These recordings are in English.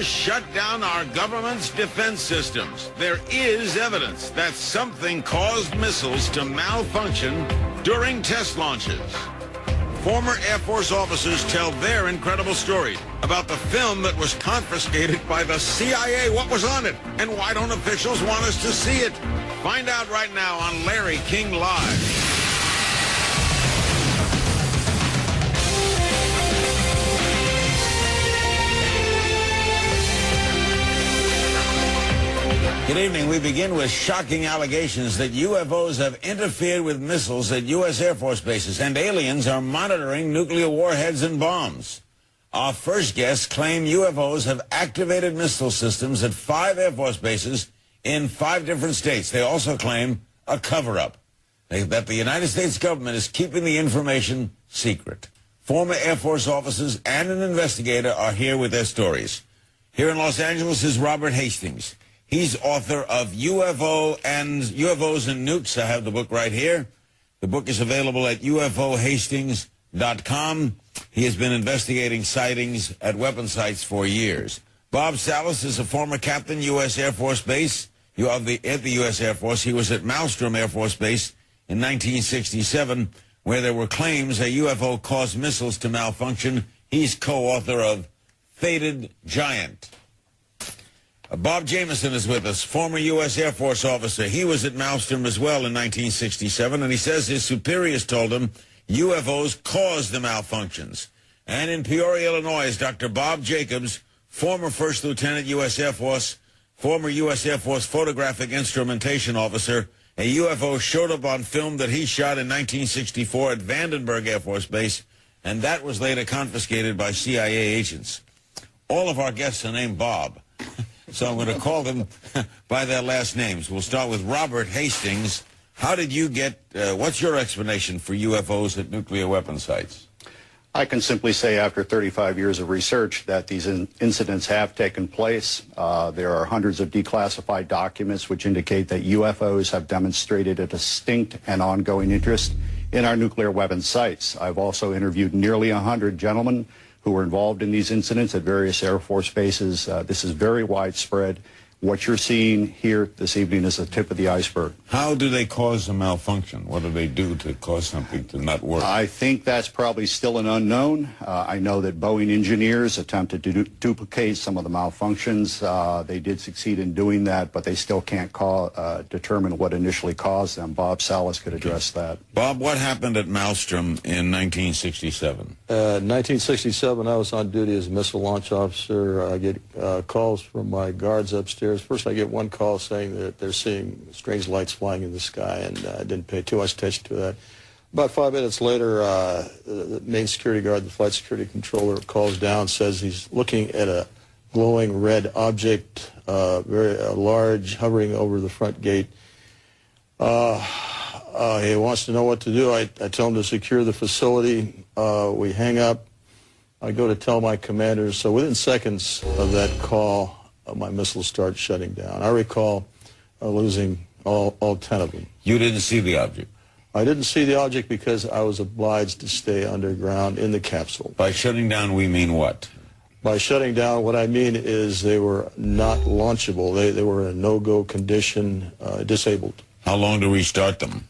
shut down our government's defense systems. There is evidence that something caused missiles to malfunction during test launches. Former Air Force officers tell their incredible story about the film that was confiscated by the CIA. What was on it? And why don't officials want us to see it? Find out right now on Larry King Live. Good evening. We begin with shocking allegations that UFOs have interfered with missiles at U.S. Air Force bases, and aliens are monitoring nuclear warheads and bombs. Our first guests claim UFOs have activated missile systems at 5 Air Force bases in 5 different states. They also claim a cover-up, that the United States government is keeping the information secret. Former Air Force officers and an investigator are here with their stories. Here in Los Angeles is Robert Hastings. He's author of UFOs and Nukes. I have the book right here. The book is available at ufohastings.com. He has been investigating sightings at weapon sites for years. Bob Salas is a former captain, U.S. Air Force Base. At the U.S. Air Force. He was at Malmstrom Air Force Base in 1967, where there were claims a UFO caused missiles to malfunction. He's co-author of Fated Giant. Bob Jamieson is with us, former U.S. Air Force officer. He was at Malmstrom as well in 1967, and he says his superiors told him UFOs caused the malfunctions. And in Peoria, Illinois, is Dr. Bob Jacobs, former First Lieutenant U.S. Air Force, former U.S. Air Force photographic instrumentation officer. A UFO showed up on film that he shot in 1964 at Vandenberg Air Force Base, and that was later confiscated by CIA agents. All of our guests are named Bob. So I'm going to call them by their last names. We'll start with Robert Hastings. How did you get, what's your explanation for UFOs at nuclear weapon sites? I can simply say after 35 years of research that these incidents have taken place. There are hundreds of declassified documents which indicate that UFOs have demonstrated a distinct and ongoing interest in our nuclear weapon sites. I've also interviewed nearly 100 gentlemen who were involved in these incidents at various Air Force bases. This is very widespread. What you're seeing here this evening is the tip of the iceberg. How do they cause a malfunction? What do they do to cause something to not work? I think that's probably still an unknown. I know that Boeing engineers attempted to duplicate some of the malfunctions. They did succeed in doing that, but they still can't determine what initially caused them. Bob Salas could address that. Bob, what happened at Malmstrom in 1967? 1967, I was on duty as a missile launch officer. I get calls from my guards upstairs. First, I get one call saying that they're seeing strange lights flying in the sky, and I didn't pay too much attention to that. About 5 minutes later, the main security guard, the flight security controller, calls down, says he's looking at a glowing red object, very large, hovering over the front gate. He wants to know what to do. I tell him to secure the facility. We hang up. I go to tell my commanders. So within seconds of that call, my missiles start shutting down. I recall losing all 10 of them. You didn't see the object? I didn't see the object because I was obliged to stay underground in the capsule. By shutting down, we mean what? By shutting down, what I mean is they were not launchable. They were in a no-go condition, disabled. How long to restart them?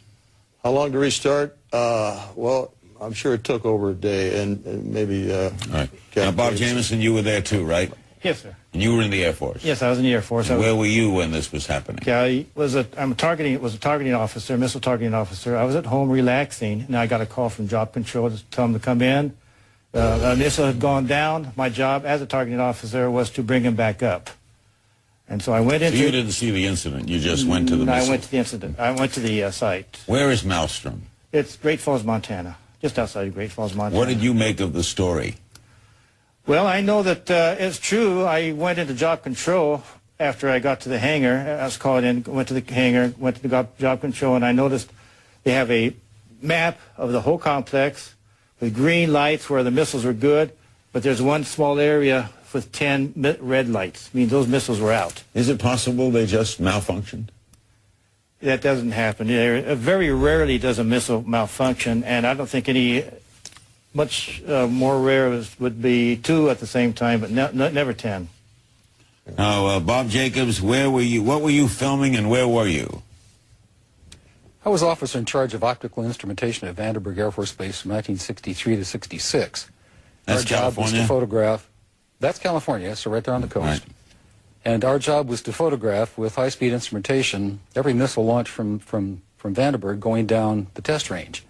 How long to restart? Well, I'm sure it took over a day, and maybe... All right. Now, Bob Jamieson, you were there too, right? Yes, sir. And you were in the Air Force? Yes, I was in the Air Force. Where were you when this was happening? Yeah, I was a targeting officer, missile targeting officer. I was at home relaxing, and I got a call from Job Control to tell them to come in. A missile had gone down. My job as a targeting officer was to bring him back up. And so I went into... So you didn't see the incident, you just went to the missile? I went to the incident. I went to the site. Where is Malmstrom? It's Great Falls, Montana, just outside of Great Falls, Montana. What did you make of the story? Well, I know that it's true. I went into Job Control after I got to the hangar. I was called in, went to the hangar, went to the Job Control, and I noticed they have a map of the whole complex with green lights where the missiles were good, but there's one small area with 10 red lights. I mean, those missiles were out. Is it possible they just malfunctioned? That doesn't happen. Very rarely does a missile malfunction, and I don't think any... Much more rare would be 2 at the same time, but never 10. Now, Bob Jacobs, where were you? What were you filming, and where were you? I was officer in charge of optical instrumentation at Vandenberg Air Force Base from 1963 to 66. That's our job California? was to photograph. That's California, so right there on the coast. Right. And our job was to photograph with high-speed instrumentation every missile launch from Vandenberg going down the test range.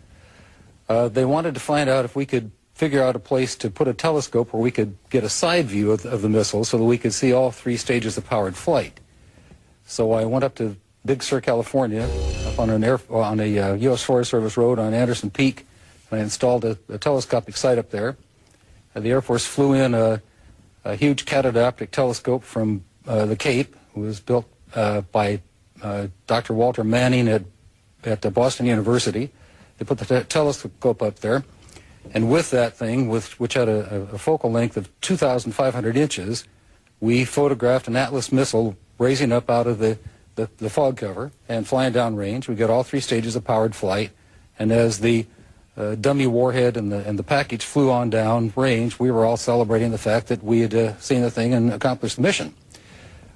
They wanted to find out if we could figure out a place to put a telescope where we could get a side view of the missile so that we could see all 3 stages of powered flight. So I went up to Big Sur, California, up on a U.S. Forest Service road on Anderson Peak, and I installed a telescopic sight up there. The Air Force flew in a huge catadioptric telescope from the Cape. It was built by Dr. Walter Manning at Boston University. They put the telescope up there, and with that thing, which had a focal length of 2,500 inches, we photographed an Atlas missile raising up out of the fog cover and flying down range. We got all 3 stages of powered flight, and as the dummy warhead and the package flew on down range, we were all celebrating the fact that we had seen the thing and accomplished the mission.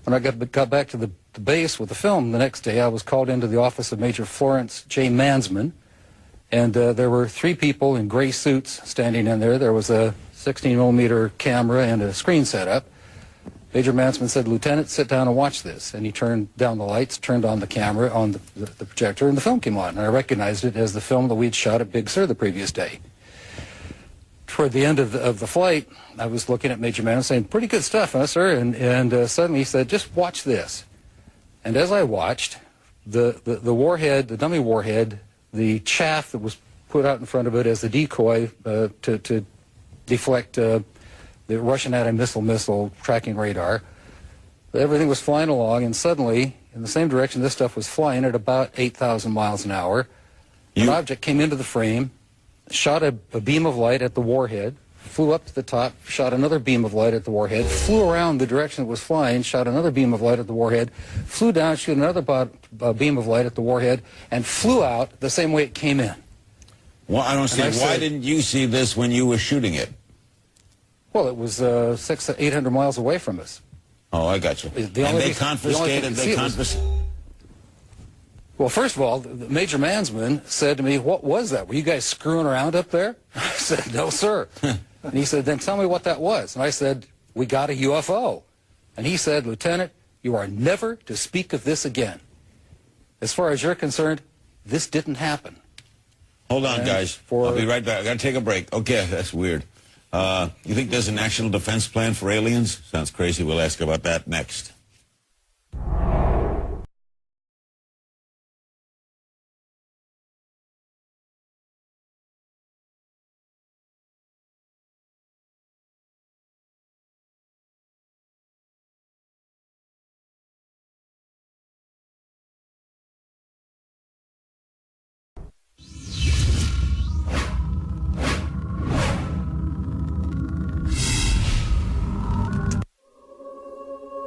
When I got back to the base with the film the next day, I was called into the office of Major Florence J. Mansman, and there were 3 people in gray suits standing in there. There was a 16-millimeter camera and a screen set up. Major Mansman said, "Lieutenant, sit down and watch this." And he turned down the lights, turned on the camera, on the projector, and the film came on. And I recognized it as the film that we'd shot at Big Sur the previous day. Toward the end of the flight, I was looking at Major Mansman saying, "Pretty good stuff, huh, sir?" And suddenly he said, "Just watch this." And as I watched, the warhead, the dummy warhead, the chaff that was put out in front of it as the decoy to deflect the Russian anti-missile tracking radar. Everything was flying along, and suddenly, in the same direction this stuff was flying at about 8,000 miles an hour, an object came into the frame, shot a beam of light at the warhead, flew up to the top, shot another beam of light at the warhead, flew around the direction it was flying, shot another beam of light at the warhead, flew down, shot another beam of light at the warhead, and flew out the same way it came in. Well, I don't see. Why didn't you see this when you were shooting it? Well, it was 600 to 800 miles away from us. Oh, I got you. And they confiscated. Well, first of all, Major Mansman said to me, "What was that? Were you guys screwing around up there?" I said, "No, sir." And he said, "Then tell me what that was." And I said, "We got a UFO." And he said, "Lieutenant, you are never to speak of this again. As far as you're concerned, this didn't happen." Hold on, guys. I'll be right back. I got to take a break. Okay, that's weird. You think there's a national defense plan for aliens? Sounds crazy. We'll ask about that next.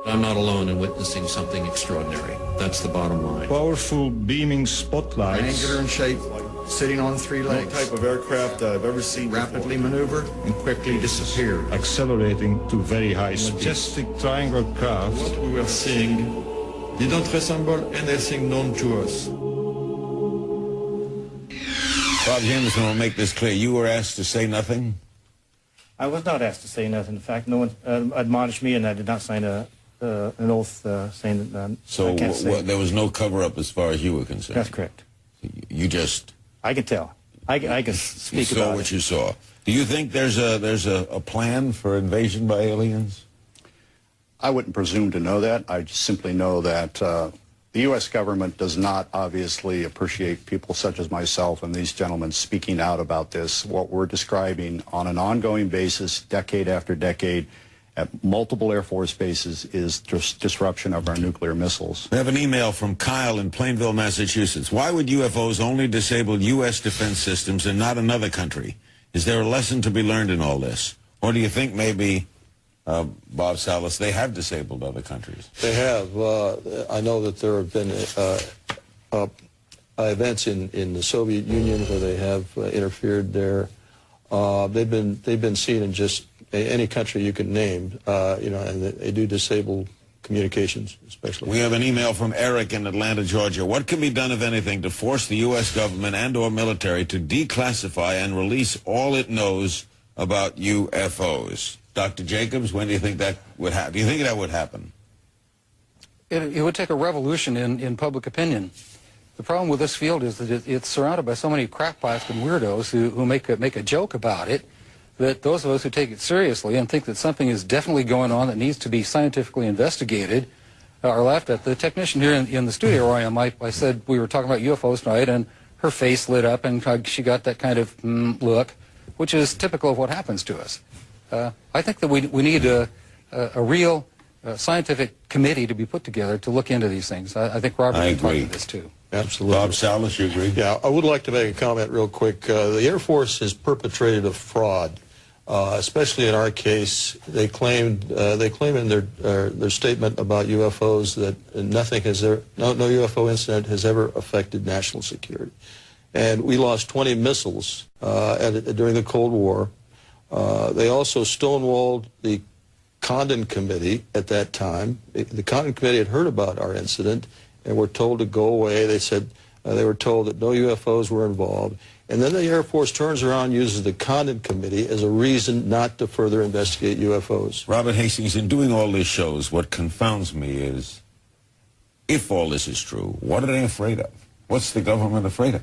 I'm not alone in witnessing something extraordinary. That's the bottom line. Powerful beaming spotlights. Angular in shape, sitting on 3 legs. No type of aircraft I've ever seen rapidly maneuver and quickly disappear. Accelerating to very high speed. Majestic triangle craft. What we were seeing didn't resemble anything known to us. Bob Jameson will make this clear. You were asked to say nothing? I was not asked to say nothing. In fact, no one admonished me, and I did not sign an oath saying that I can't say. There was no cover-up as far as you were concerned? That's correct. You just... I can tell. I can speak about it. You saw what you saw. Do you think there's a plan for invasion by aliens? I wouldn't presume to know that. I just simply know that the U.S. government does not obviously appreciate people such as myself and these gentlemen speaking out about this. What we're describing on an ongoing basis, decade after decade, at multiple Air Force bases is just disruption of our nuclear missiles. We have an email from Kyle in Plainville, Massachusetts. Why would UFOs only disable U.S. defense systems and not another country? Is there a lesson to be learned in all this? Or do you think maybe, Bob Salas, they have disabled other countries? They have. I know that there have been events in the Soviet Union where they have interfered there. They've been seen in just any country you can name, and they do disable communications, especially. We have an email from Eric in Atlanta, Georgia. What can be done, if anything, to force the U.S. government and or military to declassify and release all it knows about UFOs? Dr. Jacobs, when do you think that would happen? Do you think that would happen? It would take a revolution in public opinion. The problem with this field is that it's surrounded by so many crackpots and weirdos who make a joke about it, that those of us who take it seriously and think that something is definitely going on that needs to be scientifically investigated are laughed at. The technician here in the studio where I am, I said we were talking about UFOs tonight, and her face lit up and she got that kind of look, which is typical of what happens to us. I think that we need a real scientific committee to be put together to look into these things. I think Robert can talk to this too. Absolutely. Bob Salas, you agree? Yeah, I would like to make a comment real quick. The Air Force has perpetrated a fraud, especially in our case. They claim in their statement about UFOs that nothing has ever, no UFO incident has ever affected national security, and we lost 20 missiles during the Cold War. They also stonewalled the Condon Committee at that time. The Condon Committee had heard about our incident and were told to go away. They said they were told that no UFOs were involved. And then the Air Force turns around and uses the Condon Committee as a reason not to further investigate UFOs. Robert Hastings, in doing all these shows, what confounds me is, if all this is true, what are they afraid of? What's the government afraid of?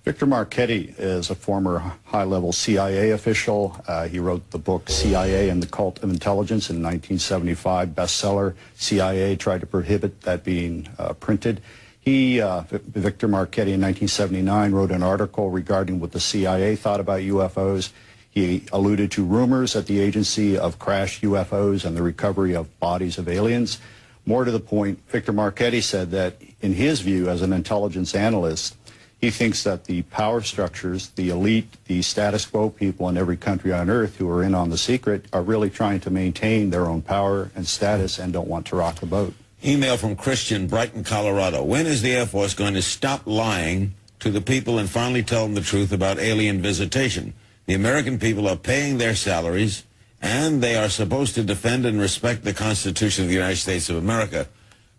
Victor Marchetti is a former high-level CIA official. He wrote the book CIA and the Cult of Intelligence in 1975, bestseller. CIA tried to prohibit that being printed. Victor Marchetti in 1979 wrote an article regarding what the CIA thought about UFOs. He alluded to rumors at the agency of crashed UFOs and the recovery of bodies of aliens. More to the point, Victor Marchetti said that in his view as an intelligence analyst, he thinks that the power structures, the elite, the status quo people in every country on earth who are in on the secret are really trying to maintain their own power and status and don't want to rock the boat. Email from Christian, Brighton, Colorado. When is the Air Force going to stop lying to the people and finally tell them the truth about alien visitation? The American people are paying their salaries, and they are supposed to defend and respect the Constitution of the United States of America.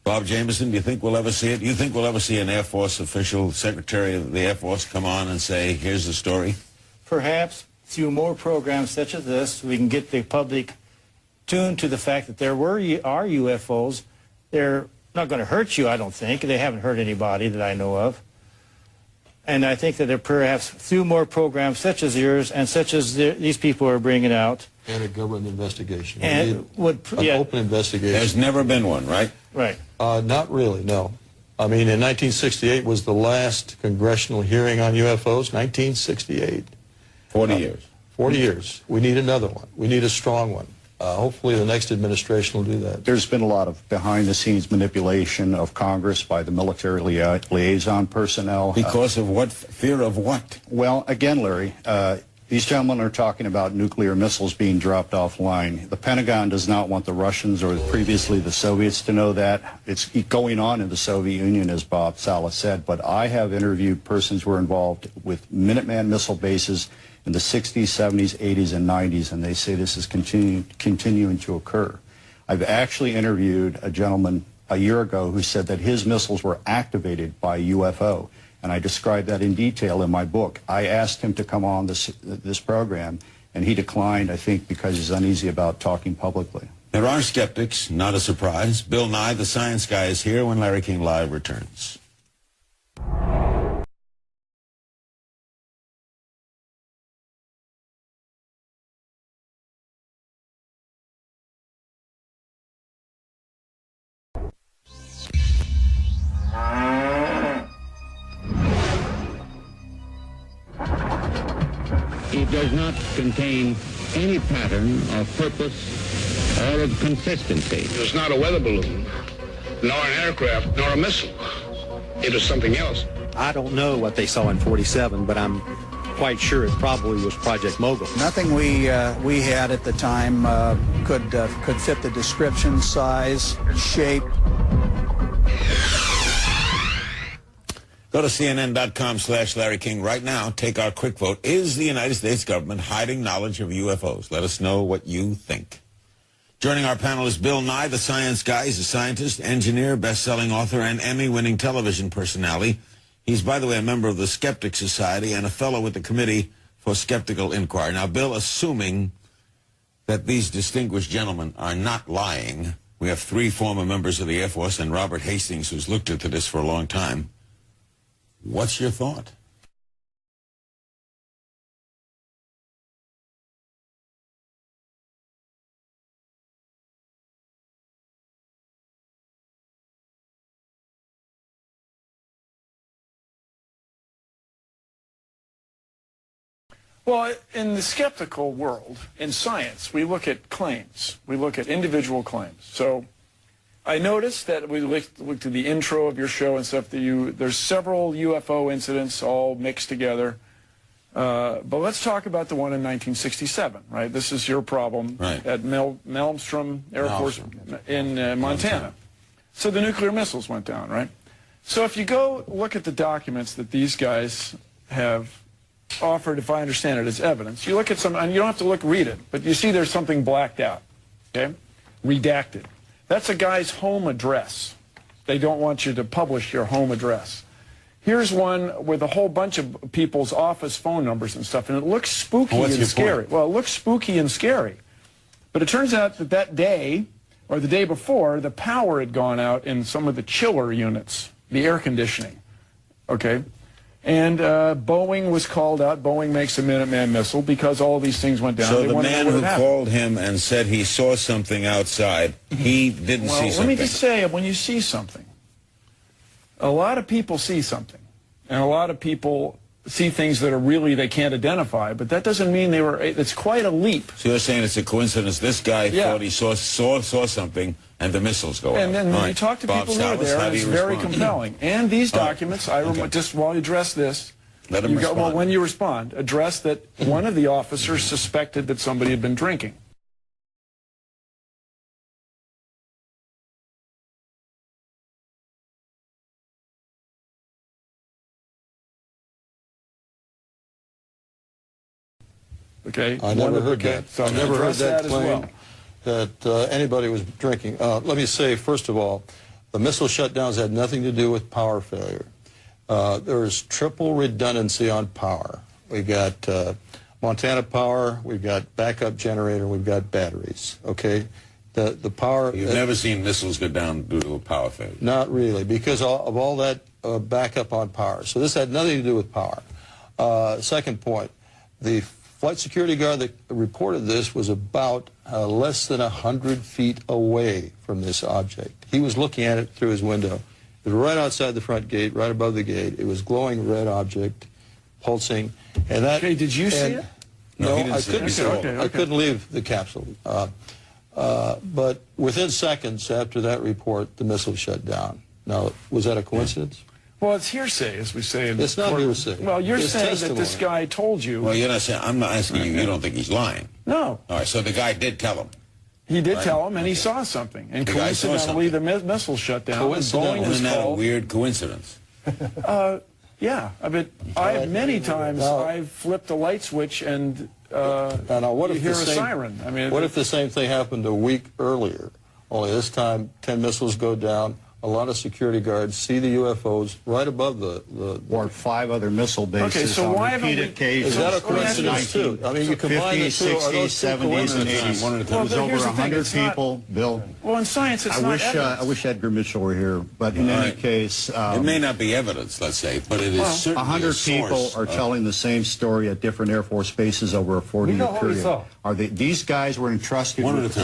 Bob Jameson, do you think we'll ever see it? Do you think we'll ever see an Air Force official, Secretary of the Air Force, come on and say, here's the story? Perhaps through more programs such as this, we can get the public tuned to the fact that there are UFOs. They're not going to hurt you, I don't think. They haven't hurt anybody that I know of. And I think that there perhaps through more programs such as yours and such as these people are bringing out. And a government investigation. And an open investigation. There's never been one, right? Right. Not really, no. I mean, in 1968 was the last congressional hearing on UFOs, 1968. 40 years. 40 years. We need another one. We need a strong one. Hopefully the next administration will do that. There's been a lot of behind-the-scenes manipulation of Congress by the military liaison personnel. Because of what? Fear of what? Well, again, Larry, these gentlemen are talking about nuclear missiles being dropped offline. The Pentagon does not want the Russians or previously the Soviets to know that. It's going on in the Soviet Union, as Bob Salas said, but I have interviewed persons who are involved with Minuteman missile bases in the 60s, 70s, 80s, and 90s, and they say this is continuing to occur. I've actually interviewed a gentleman a year ago who said that his missiles were activated by a UFO, and I described that in detail in my book. I asked him to come on this program, and he declined, I think, because he's uneasy about talking publicly. There are skeptics, not a surprise. Bill Nye, the science guy, is here when Larry King Live returns. It does not contain any pattern of purpose or of consistency. It's not a weather balloon, nor an aircraft, nor a missile. It is something else. I don't know what they saw in 47, but I'm quite sure it probably was Project Mogul. Nothing we had at the time could fit the description, size, shape. Go to CNN.com/Larry King right now. Take our quick vote. Is the United States government hiding knowledge of UFOs? Let us know what you think. Joining our panel is Bill Nye, the science guy. He's a scientist, engineer, best-selling author, and Emmy-winning television personality. He's, by the way, a member of the Skeptic Society and a fellow with the Committee for Skeptical Inquiry. Now, Bill, assuming that these distinguished gentlemen are not lying, we have 3 former members of the Air Force and Robert Hastings, who's looked into this for a long time. What's your thought? Well, in the skeptical world, in science, we look at claims. We look at individual claims. So I noticed that we looked at the intro of your show and stuff, there's several UFO incidents all mixed together. But let's talk about the one in 1967, right? This is your problem at Malmstrom Air Force in Montana. So the nuclear missiles went down, right? So if you go look at the documents that these guys have offered, if I understand it, as evidence. You look at some, and you don't have to read it, but you see there's something blacked out, okay? Redacted. That's a guy's home address. They don't want you to publish your home address. Here's one with a whole bunch of people's office phone numbers and stuff, and it looks spooky and scary. Well, it looks spooky and scary. But it turns out that that day, or the day before, the power had gone out in some of the chiller units, the air conditioning, okay? And Boeing was called out. Boeing makes a Minuteman missile because all these things went down. So the man who called him and said he saw something outside, he didn't see something. Let me just say, when you see something, a lot of people see something. And a lot of people see things that are really they can't identify. But that doesn't mean it's quite a leap. So you're saying it's a coincidence. This guy thought he saw something, and the missiles go off. And then when you talk to people who are there, it's very compelling. And these documents, just while you address this, let him respond. Well, when you respond, address that one of the officers suspected that somebody had been drinking. Okay, I never heard that. So I never heard that claim that anybody was drinking. Let me say, first of all, the missile shutdowns had nothing to do with power failure. There is triple redundancy on power. We've got Montana Power, we've got backup generator, we've got batteries. Okay, the power. You've never seen missiles go down due to a power failure. Not really, because of all that backup on power. So this had nothing to do with power. Second point, the flight security guard that reported this was about less than 100 feet away from this object. He was looking at it through his window. It was right outside the front gate, right above the gate. It was glowing red object, pulsing. And that. Okay, did you see it? No, I couldn't see it. I couldn't leave the capsule. But within seconds after that report, the missile shut down. Now, was that a coincidence? Well, it's hearsay, as we say. It's not hearsay. Well, you're saying that this guy told you. Well, you're not saying. I'm not asking you. You don't think he's lying. No. All right. So the guy did tell him. He did tell him, and he saw something. And coincidentally, the missile shut down. Coincidentally, isn't that a weird coincidence? Yeah. Many times I've flipped a light switch and what if you hear a siren. I mean, what if the same thing happened a week earlier? Only this time, 10 missiles go down. A lot of security guards see the UFOs right above or 5 other missile bases. Okay, so why haven't we? Is that a coincidence too? I mean, you combine the 50s, 60s, 70s, and 80s. It was over 100 people, Bill. Well, in science, it's not evidence. I wish Edgar Mitchell were here, but in any case, it may not be evidence, let's say, but it is certainly 100 people are telling the same story at different Air Force bases over a 40-year period. These guys were entrusted with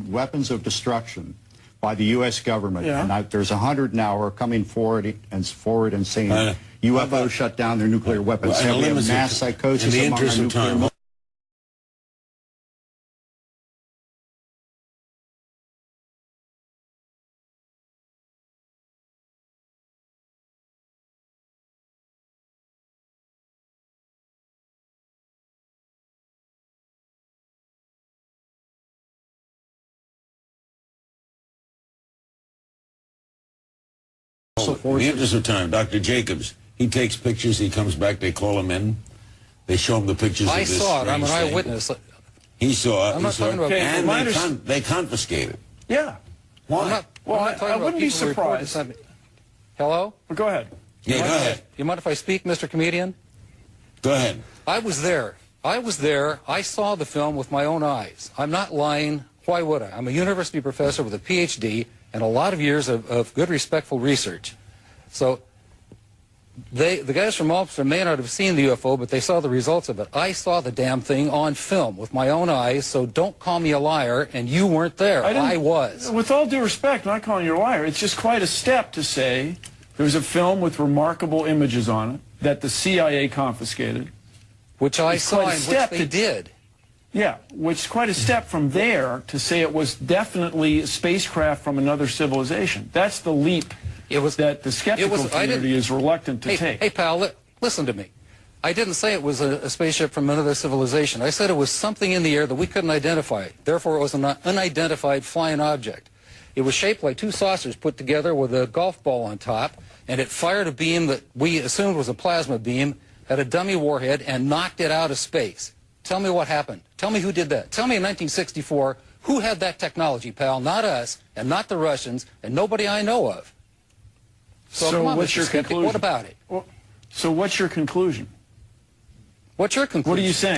weapons of destruction by the U.S. government, and there's 100 now who are coming forward and saying UFOs shut down their nuclear weapons. Well, we have mass psychosis among our nuclear. In the interest of time, Dr. Jacobs, he takes pictures, he comes back, they call him in, they show him the pictures of this. I saw it, I'm an eyewitness. He saw. I'm not talking about. And they confiscated. Yeah. Why? I wouldn't be surprised. Hello? Well, go ahead. Yeah, go ahead. You mind if I speak, Mr. Comedian? Go ahead. I was there. I saw the film with my own eyes. I'm not lying. Why would I? I'm a university professor with a PhD and a lot of years of good, respectful research. So the guys from Malmstrom may not have seen the UFO, but they saw the results of it. I saw the damn thing on film with my own eyes, so don't call me a liar, and you weren't there. I was. With all due respect, I'm not calling you a liar. It's just quite a step to say there was a film with remarkable images on it that the CIA confiscated. Which I saw and which they did. Yeah, which is quite a step from there to say it was definitely a spacecraft from another civilization. That's the leap that the skeptical community is reluctant to take. Hey, pal, listen to me. I didn't say it was a spaceship from another civilization. I said it was something in the air that we couldn't identify. Therefore, it was an unidentified flying object. It was shaped like two saucers put together with a golf ball on top, and it fired a beam that we assumed was a plasma beam at a dummy warhead and knocked it out of space. Tell me what happened. Tell me who did that. Tell me in 1964 who had that technology, pal. Not us, and not the Russians, and nobody I know of. So come on, what's your conclusion? What about it? Well, so what's your conclusion? What's your conclusion? What are you saying?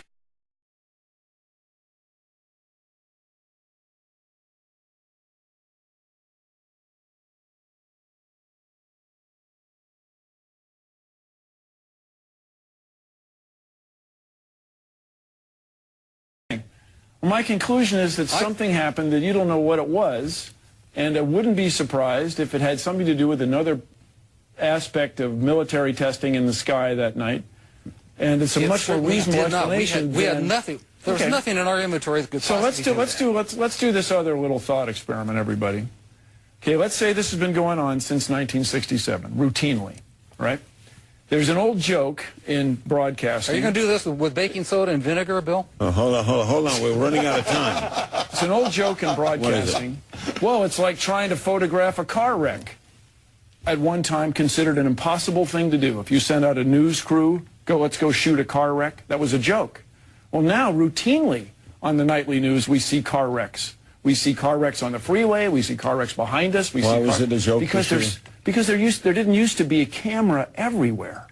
My conclusion is that something happened that you don't know what it was, and I wouldn't be surprised if it had something to do with another aspect of military testing in the sky that night. And it's a much more reasonable explanation. We had nothing. There was nothing in our inventory that could possibly let's do this other little thought experiment, everybody. Okay, let's say this has been going on since 1967, routinely, right? There's an old joke in broadcasting. Are you going to do this with baking soda and vinegar, Bill? Hold on. We're running out of time. It's an old joke in broadcasting. Well, it's like trying to photograph a car wreck. At one time considered an impossible thing to do. If you send out a news crew, let's go shoot a car wreck, that was a joke. Well, now, routinely, on the nightly news, we see car wrecks. We see car wrecks on the freeway. We see car wrecks behind us. Why was it a joke? Because there didn't used to be a camera everywhere.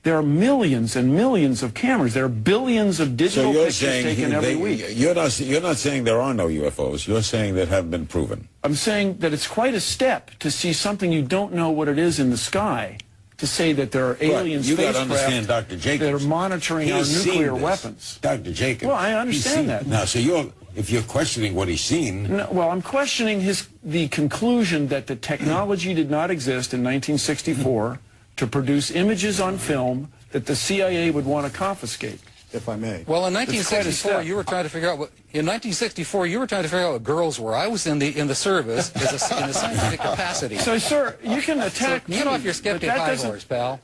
There are millions and millions of cameras. There are billions of digital pictures taken every week. You're not saying there are no UFOs. You're saying that have been proven. I'm saying that it's quite a step to see something you don't know what it is in the sky, to say that there are alien spacecraft that are monitoring our nuclear weapons. Dr. Jacobs. Well, I understand that. Now, so if you're questioning what he's seen... No, well, I'm questioning the conclusion that the technology did not exist in 1964 to produce images on film that the CIA would want to confiscate. If I may. Well, in 1964, you were trying to figure out what girls were. I was in the service in a scientific capacity. So, sir, you can attack me. Get off your skeptic high horse, pal.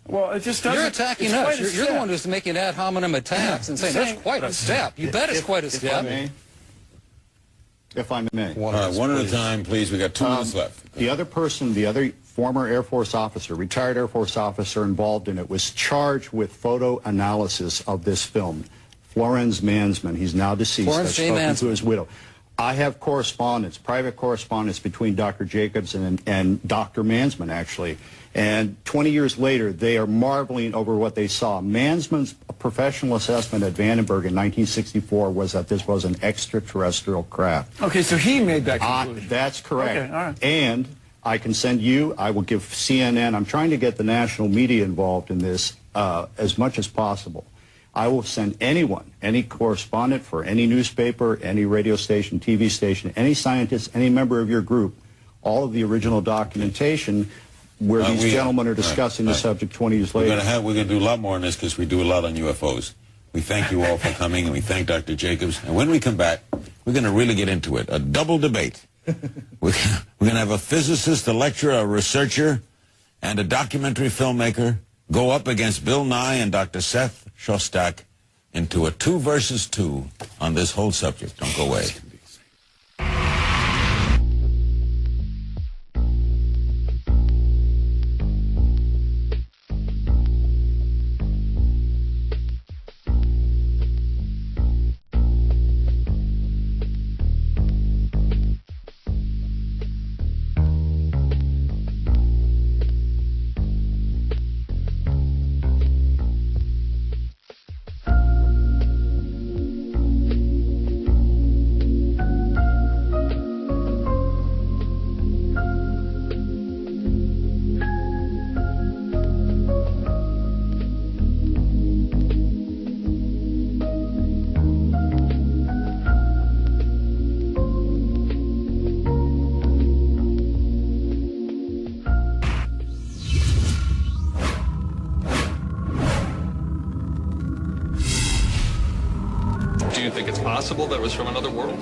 Well, it just doesn't... You're attacking us. You're the one who's making ad hominem attacks and saying that's quite a step. You bet it's quite a step. If I may. One at a time, please. We got 2 minutes left. The other former Air Force officer, retired Air Force officer involved in it, was charged with photo analysis of this film. Florence Mansman. He's now deceased. I've spoken to his widow. I have correspondence, private correspondence between Dr. Jacobs and Dr. Mansman, actually. And 20 years later, they are marveling over what they saw. Mansman's professional assessment at Vandenberg in 1964 was that this was an extraterrestrial craft. Okay, so he made that conclusion. That's correct. Okay, all right. And I can send you, I will give CNN, I'm trying to get the national media involved in this as much as possible. I will send anyone, any correspondent for any newspaper, any radio station, TV station, any scientist, any member of your group, all of the original documentation where these gentlemen are discussing the subject 20 years later. We're going to do a lot more on this because we do a lot on UFOs. We thank you all for coming, and we thank Dr. Jacobs. And when we come back, we're going to really get into it, a double debate. We're going to have a physicist, a lecturer, a researcher, and a documentary filmmaker go up against Bill Nye and Dr. Seth Shostak into a 2 versus 2 on this whole subject. Don't go away. think it's possible that it was from another world?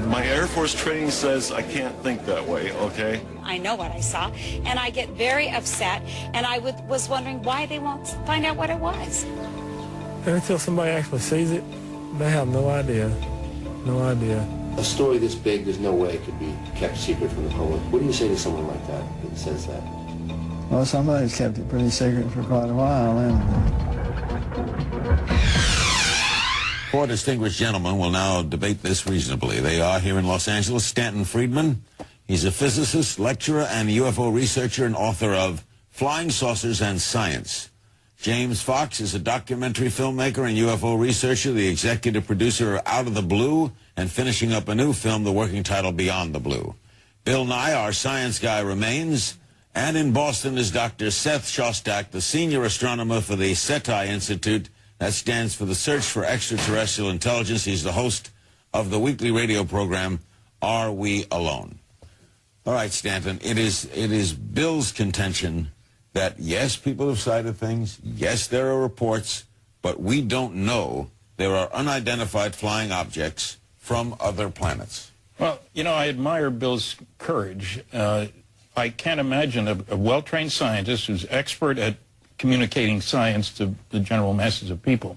My Air Force training says I can't think that way, okay? I know what I saw, and I get very upset, and I was wondering why they won't find out what it was. Until somebody actually sees it, they have no idea. No idea. A story this big, there's no way it could be kept secret from the public. What do you say to someone like that that says that? Well, somebody's kept it pretty secret for quite a while, and Four distinguished gentlemen will now debate this reasonably. They are here in Los Angeles. Stanton Friedman. He's a physicist, lecturer, and UFO researcher and author of Flying Saucers and Science. James Fox is a documentary filmmaker and UFO researcher, the executive producer of Out of the Blue, and finishing up a new film, the working title Beyond the Blue. Bill Nye, our science guy, remains. And in Boston is Dr. Seth Shostak, the senior astronomer for the SETI Institute. That stands for the Search for Extraterrestrial Intelligence. He's the host of the weekly radio program, Are We Alone? All right, Stanton, it is Bill's contention that, yes, people have sighted things, yes, there are reports, but we don't know there are unidentified flying objects from other planets. Well, you know, I admire Bill's courage. I can't imagine a well-trained scientist who's expert at communicating science to the general masses of people,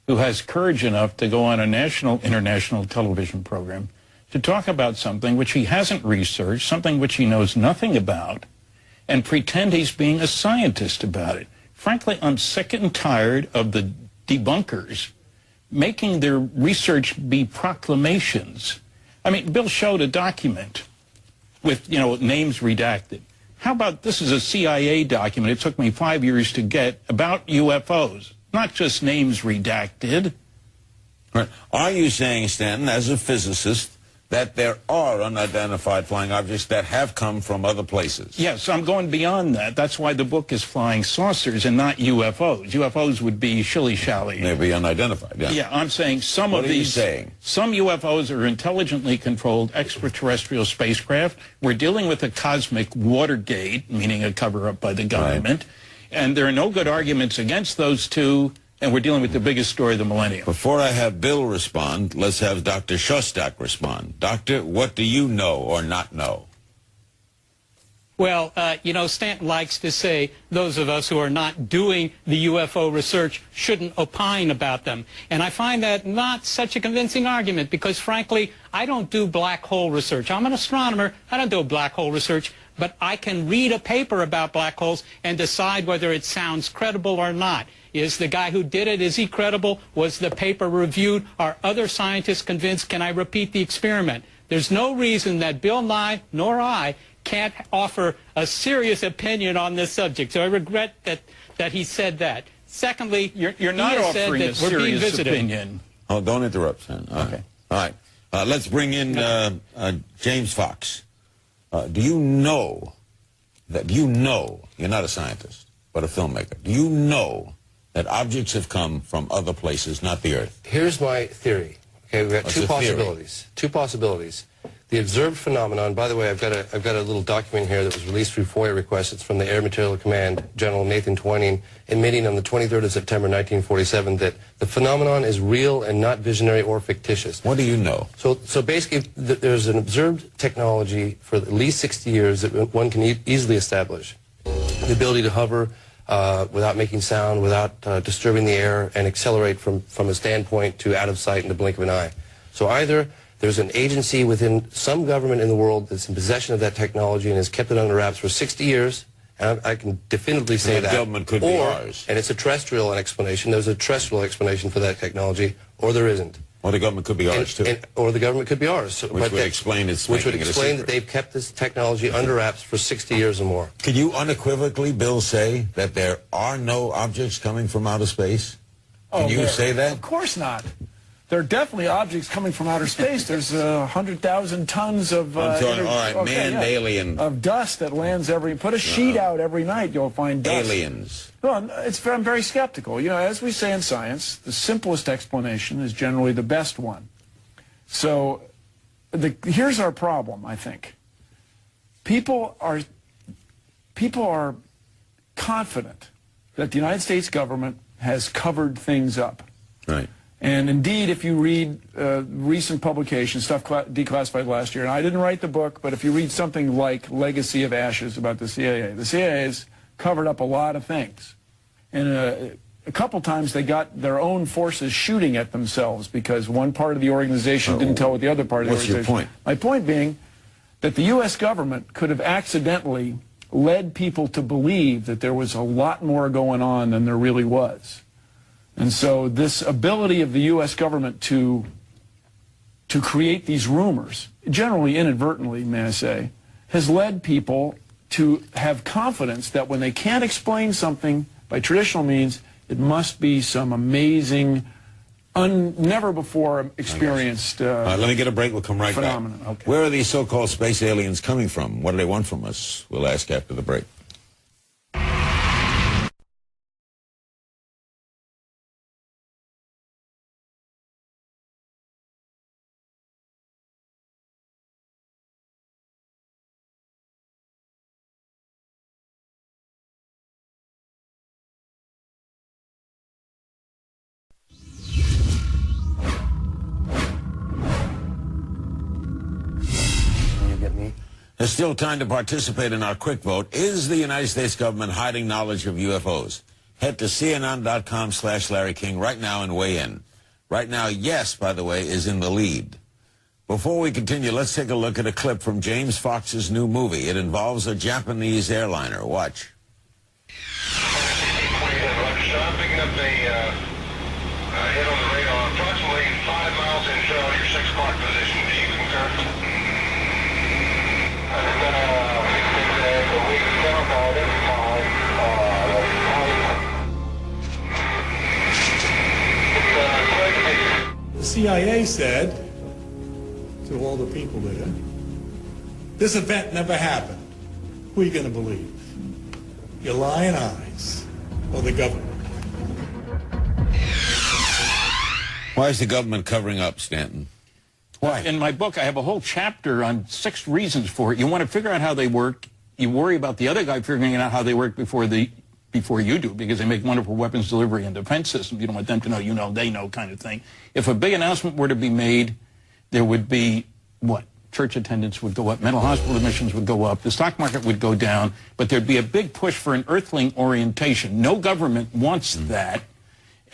who has courage enough to go on a national, international television program to talk about something which he hasn't researched, something which he knows nothing about, and pretend he's being a scientist about it. Frankly, I'm sick and tired of the debunkers making their research be proclamations. I mean, Bill showed a document with, you know, names redacted. How about this is a CIA document it took me 5 years to get about UFOs, not just names redacted. Right. Are you saying, Stanton, as a physicist, that there are unidentified flying objects that have come from other places? Yes, I'm going beyond that. That's why the book is Flying Saucers and not UFOs. UFOs would be shilly-shally. They'd be unidentified, yeah. Yeah, I'm saying some what of these... What are you saying? Some UFOs are intelligently controlled extraterrestrial spacecraft. We're dealing with a cosmic Watergate, meaning a cover-up by the government. Right. And there are no good arguments against those two. And we're dealing with the biggest story of the millennium. Before I have Bill respond, let's have Dr. Shostak respond. Doctor, what do you know or not know? Well, you know, Stanton likes to say those of us who are not doing the UFO research shouldn't opine about them. And I find that not such a convincing argument because, frankly, I don't do black hole research. I'm an astronomer. I don't do black hole research. But I can read a paper about black holes and decide whether it sounds credible or not. Is the guy who did it, is he credible? Was the paper reviewed? Are other scientists convinced? Can I repeat the experiment? There's no reason that Bill Nye nor I can't offer a serious opinion on this subject. So I regret that he said that. Secondly, you're not offering a serious opinion. Oh, don't interrupt, Sam. Okay. All right. Let's bring in James Fox. Do you know, you're not a scientist, but a filmmaker, do you know that objects have come from other places, not the Earth? Here's my theory. Okay, we've got two possibilities. Two possibilities. The observed phenomenon, by the way, I've got a little document here that was released through FOIA request. It's from the Air Materiel Command, General Nathan Twining, admitting on the 23rd of September, 1947, that the phenomenon is real and not visionary or fictitious. What do you know? So basically, there's an observed technology for at least 60 years that one can easily establish. The ability to hover without making sound, without disturbing the air, and accelerate from a standpoint to out of sight in the blink of an eye. So either there's an agency within some government in the world that's in possession of that technology and has kept it under wraps for 60 years, and I can definitively say that. Government could be ours. And it's a terrestrial explanation. There's a terrestrial explanation for that technology, or there isn't. Or the government could be ours, too. Or the government could be ours. Which would explain its making it a secret. Which would explain that they've kept this technology under wraps for 60 years or more. Could you unequivocally, Bill, say that there are no objects coming from outer space? Can you say that? Of course not. There are definitely objects coming from outer space. There's 100,000 tons of manned alien of dust that lands put a sheet out every night, you'll find dust. Aliens. Well, I'm very skeptical. You know, as we say in science, the simplest explanation is generally the best one. So here's our problem, I think. People are confident that the United States government has covered things up. Right. And indeed, if you read recent publications, stuff declassified last year, and I didn't write the book, but if you read something like Legacy of Ashes about the CIA has covered up a lot of things. And a couple times they got their own forces shooting at themselves because one part of the organization didn't tell what the other part of the organization. What's your point? My point being that the U.S. government could have accidentally led people to believe that there was a lot more going on than there really was. And so this ability of the U.S. government to create these rumors, generally inadvertently, may I say, has led people to have confidence that when they can't explain something by traditional means, it must be some amazing, never before experienced let me get a break. We'll come right phenomenon. back. Okay. Where are these so-called space aliens coming from? What do they want from us? We'll ask after the break. There's still time to participate in our quick vote. Is the United States government hiding knowledge of UFOs? Head to CNN.com/Larry King right now and weigh in. Right now, yes, by the way, is in the lead. Before we continue, let's take a look at a clip from James Fox's new movie. It involves a Japanese airliner. Watch. I'm picking up a hit on the radar, approximately 5 miles inshore, your 6 o'clock position. Do you concur? The CIA said to all the people there, this event never happened. Who are you going to believe? Your lying eyes or the government? Why is the government covering up, Stanton? Why? In my book, I have a whole chapter on 6 reasons for it. You want to figure out how they work. You worry about the other guy figuring out how they work before you do, because they make wonderful weapons delivery and defense systems. You don't want them to know, you know, they know kind of thing. If a big announcement were to be made, there would be, what? Church attendance would go up, mental hospital admissions would go up, the stock market would go down, but there'd be a big push for an earthling orientation. No government wants that.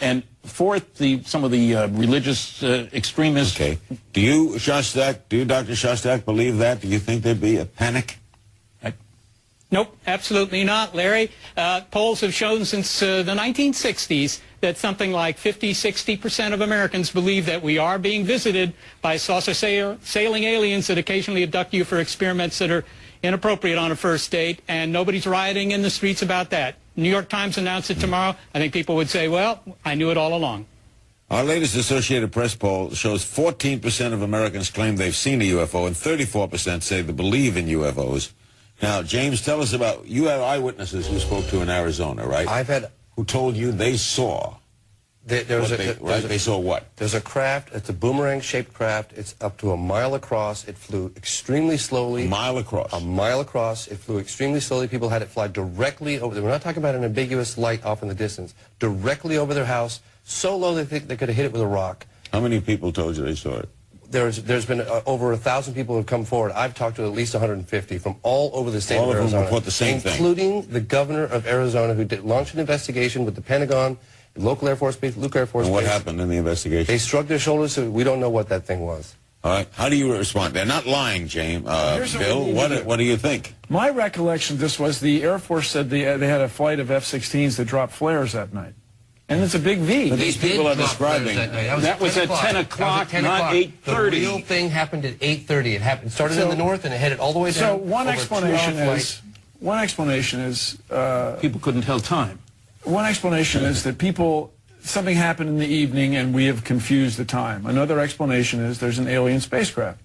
And fourth, some of the religious extremists. Okay. Do you, Dr. Shostak, believe that? Do you think there'd be a panic? Nope, absolutely not, Larry. Polls have shown since the 1960s that something like 50–60% of Americans believe that we are being visited by saucer-sailing aliens that occasionally abduct you for experiments that are inappropriate on a first date, and nobody's rioting in the streets about that. New York Times announced it tomorrow. I think people would say, well, I knew it all along. Our latest Associated Press poll shows 14% of Americans claim they've seen a UFO, and 34% say they believe in UFOs. Now, James, tell us about, you have eyewitnesses who spoke to in Arizona, right? I've had... Who told you they saw. They saw what? There's a craft, it's a boomerang-shaped craft. It's up to a mile across. It flew extremely slowly. A mile across? A mile across. It flew extremely slowly. People had it fly directly over. We're not talking about an ambiguous light off in the distance. Directly over their house, so low they think they could have hit it with a rock. How many people told you they saw it? There's been over 1,000 people who have come forward. I've talked to at least 150 from all over the state of Arizona. All of them report the same thing. Including the governor of Arizona, who launched an investigation with the Pentagon, local Air Force Base, Luke Air Force Base. And what happened in the investigation? They shrugged their shoulders, so we don't know what that thing was. All right. How do you respond? They're not lying, James. Bill, what do you think? My recollection of this was the Air Force said they had a flight of F-16s that dropped flares that night. And it's a big V. But these people are describing. That was at 10 o'clock, not 8:30. The real thing happened at 8:30. It started in the north and it headed all the way down. So one explanation is people couldn't tell time. One explanation is that something happened in the evening and we have confused the time. Another explanation is there's an alien spacecraft.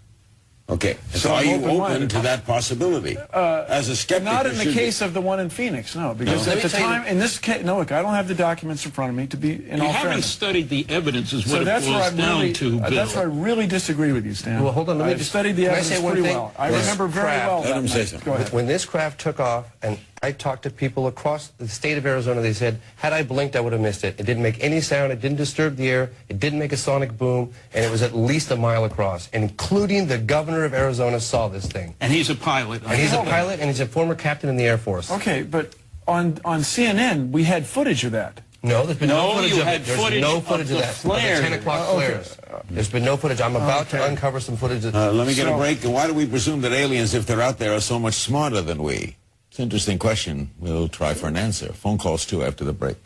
Okay, So are I'm you open-minded. open to that possibility? As a skeptic, Not in you the should case be. of the one in Phoenix, no. Because at the time, in this case, no, look, I don't have the documents in front of me to be in You all haven't fairness. studied the evidence is what So it that's where boils I'm down really, to, Bill. that's where I really disagree with you, Stan. Well, hold on. Let me I've just studied the can I evidence say one pretty thing? well. I This remember very craft- well Let that him say night. something. Go ahead. When this craft took off, and I talked to people across the state of Arizona, they said, had I blinked, I would have missed it. It didn't make any sound. It didn't disturb the air. It didn't make a sonic boom. And it was at least a mile across. And including the governor of Arizona saw this thing. And he's a pilot. And he's a pilot, and he's a former captain in the Air Force. Okay, but on CNN, we had footage of that. No, there's been no, No, footage you of had it. There's footage no of footage the of that. flares. Of the 10 o'clock flares. There's been no footage. I'm about to uncover some footage. Let me get a break. Why do we presume that aliens, if they're out there, are so much smarter than we? It's an interesting question. We'll try for an answer. Phone calls, too, after the break.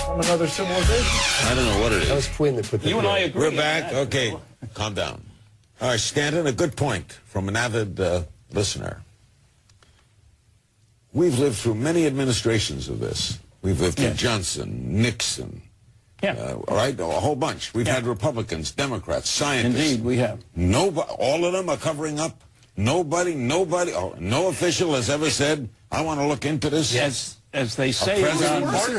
From another civilization. I don't know what it is. That was Quinn that put that You and I agree. We're back. Okay, calm down. All right, Stanton, a good point from an avid listener. We've lived through many administrations of this. We've lived through Johnson, Nixon, all right, a whole bunch. We've had Republicans, Democrats, scientists. Indeed, we have. Nobody, all of them are covering up. Nobody, no official has ever said, I want to look into this. As they say,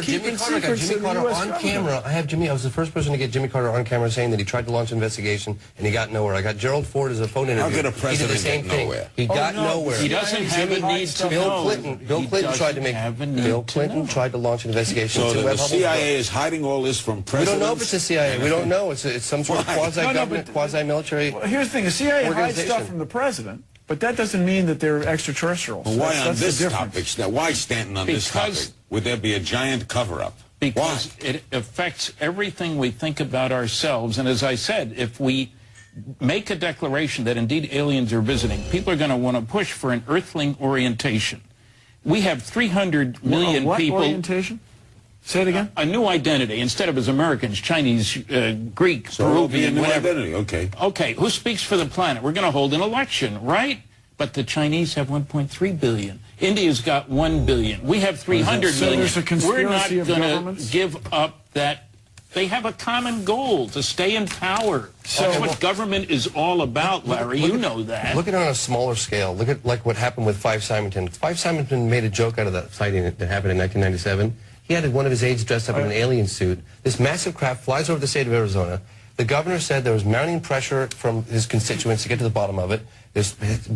Jimmy Carter got Jimmy Carter on camera. I was the first person to get Jimmy Carter on camera saying that he tried to launch an investigation and he got nowhere. I got Gerald Ford as a phone interview. How could a president he did the same get thing. nowhere? He got nowhere. He doesn't have a need to know. Bill Clinton tried to make. Bill Clinton tried to launch an investigation. So into the Webb Hubble's CIA book. is hiding all this from We presidents? don't know if it's the CIA. We don't know. It's some sort of quasi-government, quasi-military. Well, here's the thing. The CIA hides organization. stuff from the president, but that doesn't mean that they're extraterrestrials. Well, why That's on the this difference. topic? Why Stanton on this topic? Would there be a giant cover-up? Because it affects everything we think about ourselves. And as I said, if we make a declaration that indeed aliens are visiting, people are going to want to push for an earthling orientation. We have 300 million what people. orientation? Say it again. A new identity instead of as Americans, Chinese, Greek, So it'll be a Peruvian, new whatever. identity, okay. Okay, who speaks for the planet? We're going to hold an election, right? But the Chinese have 1.3 billion. India's got 1 billion. We have 300 So million. there's a conspiracy We're not of going governments? to give up that. They have a common goal to stay in power. That's what government is all about, Larry. You know that. Look at it on a smaller scale. Look at like what happened with Five Simonton. Five Simonton made a joke out of that sighting that happened in 1997. He had one of his aides dressed up in an alien suit. This massive craft flies over the state of Arizona. The governor said there was mounting pressure from his constituents to get to the bottom of it. There's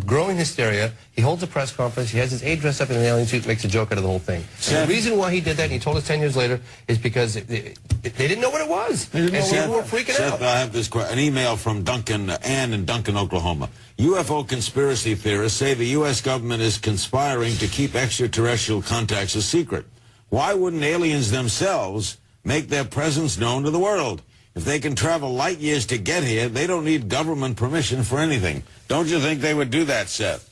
growing hysteria. He holds a press conference. He has his aide dressed up in an alien suit, makes a joke out of the whole thing. And the reason why he did that, and he told us 10 years later, is because they didn't know what it was. And people were freaking out. I have an email from Ann in Duncan, Oklahoma. UFO conspiracy theorists say the U.S. government is conspiring to keep extraterrestrial contacts a secret. Why wouldn't aliens themselves make their presence known to the world? If they can travel light years to get here, they don't need government permission for anything. Don't you think they would do that, Seth?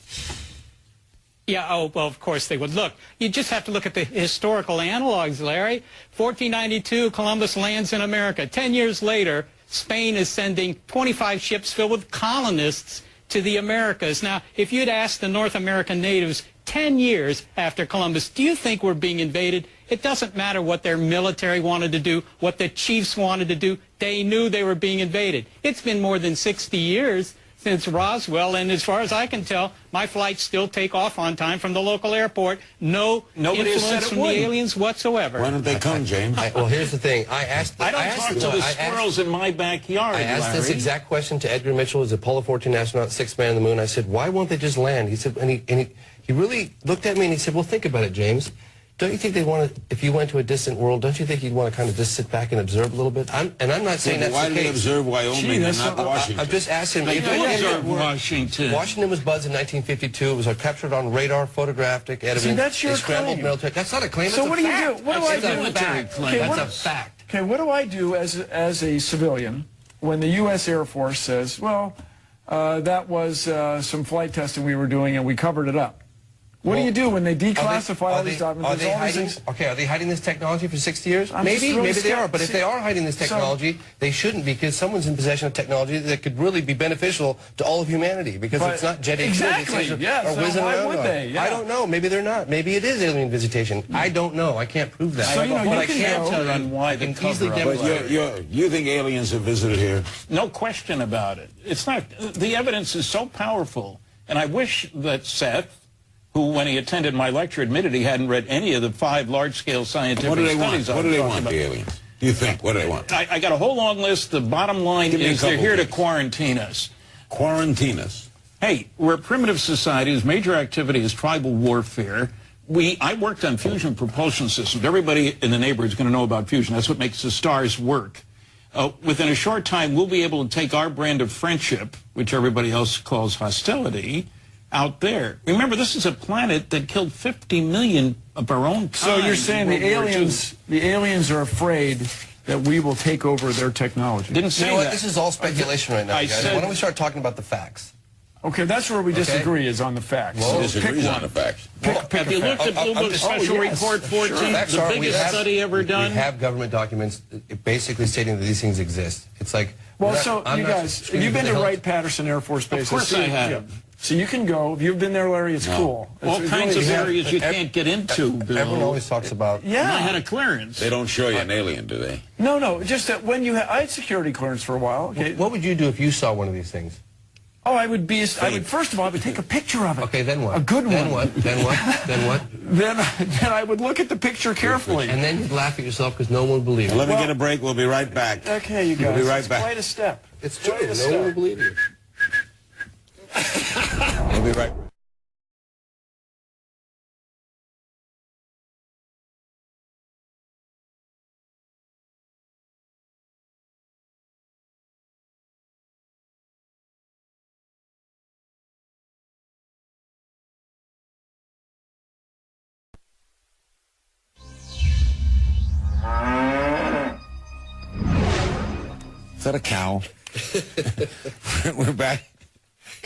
Yeah, oh, well, of course they would. Look, you just have to look at the historical analogs, Larry. 1492, Columbus lands in America. 10 years later, Spain is sending 25 ships filled with colonists to the Americas. Now, if you'd asked the North American natives 10 years after Columbus, do you think we're being invaded? It doesn't matter what their military wanted to do, what the chiefs wanted to do. They knew they were being invaded. It's been more than 60 years since Roswell, and as far as I can tell, my flights still take off on time from the local airport. No influence from the aliens whatsoever. Why don't they come, James? Well, here's the thing. I don't talk to the squirrels in my backyard, I asked this Larry. exact question to Edgar Mitchell, who's Apollo 14 astronaut, sixth man on the moon. I said, why won't they just land? He said, and he really looked at me and he said, well, think about it, James. Don't you think they want to, if you went to a distant world, don't you think you'd want to kind of just sit back and observe a little bit? I'm not saying that's why the do they case. observe Wyoming and not Washington? I'm just asking. They do observe Washington. Washington was buzzed in 1952. It was captured on radar, photographic evidence. See, that's your scrambled claim. Military. That's not a claim. So that's what a do fact. you do? What do I do? That's a fact. Okay, what do I do as a civilian when the U.S. Air Force says, well, that was some flight testing we were doing and we covered it up? What do you do when they declassify all these documents? Are they hiding this technology for 60 years? Maybe they are. But if they are hiding this technology, they shouldn't, because someone's in possession of technology that could really be beneficial to all of humanity, because it's not jet exactly. Yeah. So why would they? Yeah. I don't know. Maybe they're not. Maybe it is alien visitation. I don't know. I can't prove that. So, but I can tell you why the cover But you think aliens have visited here? No question about it. It's not. The evidence is so powerful, and I wish that Seth, who, when he attended my lecture, admitted he hadn't read any of the 5 large-scale scientific studies. What do they want, the aliens? Do you think? What do they want? I got a whole long list. The bottom line is they're here to quarantine us. Quarantine us? Hey, we're a primitive society whose major activity is tribal warfare. I worked on fusion propulsion systems. Everybody in the neighborhood is going to know about fusion. That's what makes the stars work. Within a short time, we'll be able to take our brand of friendship, which everybody else calls hostility, out there. Remember, this is a planet that killed 50 million of our own kind. So you're saying the aliens are afraid that we will take over their technology? Didn't say that. This is all speculation right now, guys. Why don't we start talking about the facts? Okay, that's where we disagree, is on the facts. Well, disagree on the facts. Have you looked at Bloomberg Special Report 14, the biggest study ever done? We have government documents basically stating that these things exist. It's like... Well, so you guys, have you been to Wright-Patterson Air Force Base? Of course I have. Yeah. So you can go. If you've been there, Larry, it's cool. All kinds of areas you can't get into, Bill. Everyone always talks about... Yeah. I had a clearance. They don't show you an alien, do they? No, just that when you... I had security clearance for a while. Okay. What would you do if you saw one of these things? Oh, I would first of all, I would take a picture of it. Okay, then what? A good one. Then what? Then what? Then what? Then I would look at the picture carefully. And then you'd laugh at yourself because no one would believe you. Let me get a break. We'll be right back. Okay, you guys. We'll be right back. Quite a step. It's true. No one will believe you. We'll be right back. Is that a cow? We're back.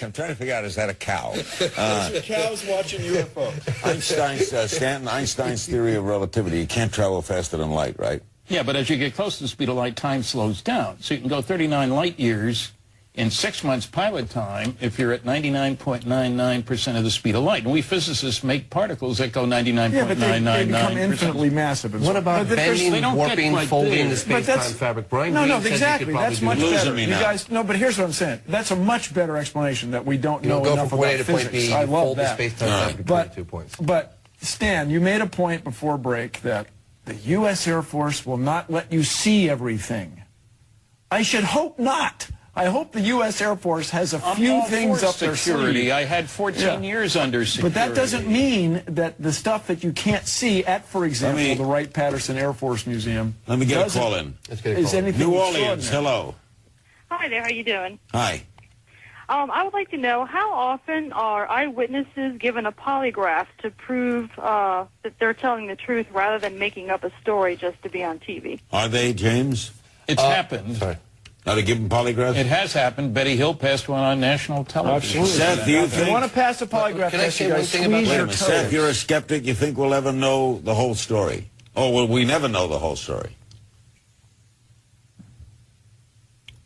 I'm trying to figure out, is that a cow? Cows watching UFOs. Stanton, Einstein's theory of relativity. You can't travel faster than light, right? Yeah, but as you get close to the speed of light, time slows down. So you can go 39 light years in 6 months pilot time if you're at 99.99% of the speed of light. And we physicists make particles that go 99.999%. Yeah, but they become infinitely massive. What about bending, warping, folding the space-time fabric? Brian Greene says exactly. That's much better. You guys, no, but here's what I'm saying. That's a much better explanation that we don't know enough about physics. Point B, I love that. Space-time fabric, 22 points. But Stan, you made a point before break that the U.S. Air Force will not let you see everything. I should hope not. I hope the U.S. Air Force has a few things up their sleeve. I had 14 years under security. But that doesn't mean that the stuff that you can't see at, for example, the Wright-Patterson Air Force Museum... Let me get a call in. New Orleans, hello. Hi there, how you doing? Hi. I would like to know, how often are eyewitnesses given a polygraph to prove that they're telling the truth rather than making up a story just to be on TV? Are they, James? It's happened. Sorry. Now they give them polygraphs? It has happened. Betty Hill passed one on national television. Absolutely. Seth, do you think... If you want to pass a polygraph test, you guys squeeze your toes. Seth, you're a skeptic. You think we'll ever know the whole story? Oh, well, we never know the whole story.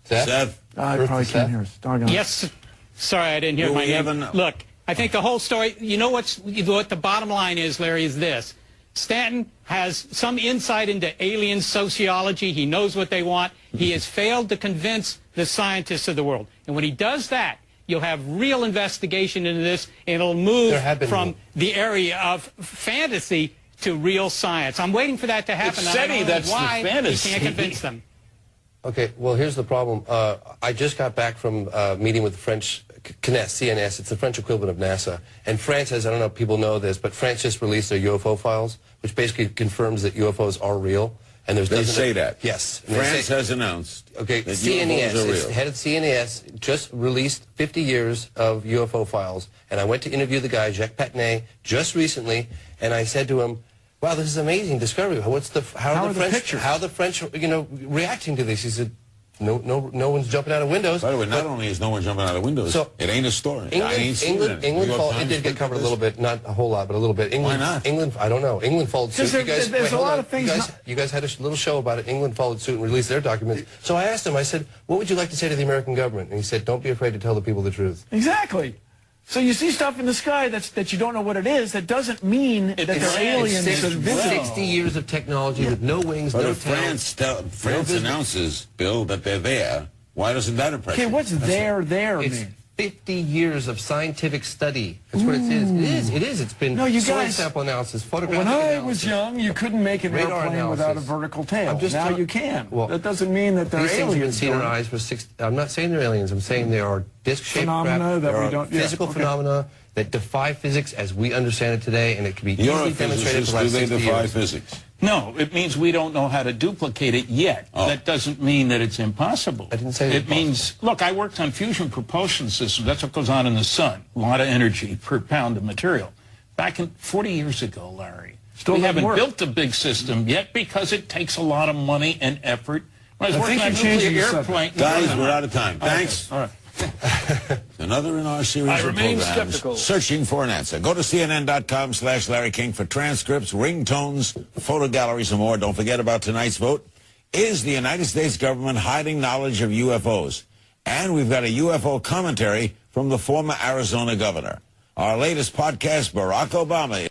Seth? I probably can't hear us. Doggone. Yes. Sorry, I didn't hear my name. Look, I think the whole story, you know what the bottom line is, Larry, is this. Stanton has some insight into alien sociology. He knows what they want. He has failed to convince the scientists of the world. And when he does that, you'll have real investigation into this, and it'll move from the area of fantasy to real science. I'm waiting for that to happen. It's SETI that's why the fantasy. he can't convince them. Okay, well, here's the problem. I just got back from meeting with the French CNS. It's the French equivalent of NASA. And France has, I don't know if people know this, but France just released their UFO files, which basically confirms that UFOs are real. And there's they say that? Yes. France has announced that CNES, UFOs are real. Head of CNES just released 50 years of UFO files. And I went to interview the guy, Jacques Patnay, just recently, and I said to him, wow, this is amazing discovery. How are the French reacting to this? He said, No one's jumping out of windows. By the way, not only is no one jumping out of windows, So, it ain't a story. England it did get covered a little bit, not a whole lot, but a little bit. Why not? England, I don't know. England followed suit. There's a lot of things. You guys had a little show about it. England followed suit and released their documents. So I asked him, I said, what would you like to say to the American government? And he said, don't be afraid to tell the people the truth. Exactly. So you see stuff in the sky that you don't know what it is. That doesn't mean that they're aliens. It's 60 years of technology with no wings, but no if tail. France announces, Bill, that they're there, why doesn't that impress you? Okay, what's there mean? 50 years of scientific study. That's what it is. It is. It's been soil sample analysis, photographic When analysis. I was young, you couldn't make an airplane without a vertical tail. Now you can. Well, that doesn't mean that they're these aliens. things have been seen in our eyes for 60. I'm not saying they're aliens. I'm saying they are disc-shaped Phenomena that we don't. Physical phenomena that defy physics as we understand it today, and it can be easily demonstrated for the last 60 years. Do they defy physics? No, it means we don't know how to duplicate it yet. Oh. That doesn't mean that it's impossible. I didn't say it means, look, I worked on fusion propulsion systems. That's what goes on in the sun. A lot of energy per pound of material. Back in 40 years ago, Larry, we haven't built a big system yet because it takes a lot of money and effort. When I was working on a nuclear airplane. Guys, we're out of time. Thanks. All right. Another in our series I of remain programs, skeptical. Searching for an Answer. Go to CNN.com/Larry King for transcripts, ringtones, photo galleries, and more. Don't forget about tonight's vote. Is the United States government hiding knowledge of UFOs? And we've got a UFO commentary from the former Arizona governor. Our latest podcast, Barack Obama,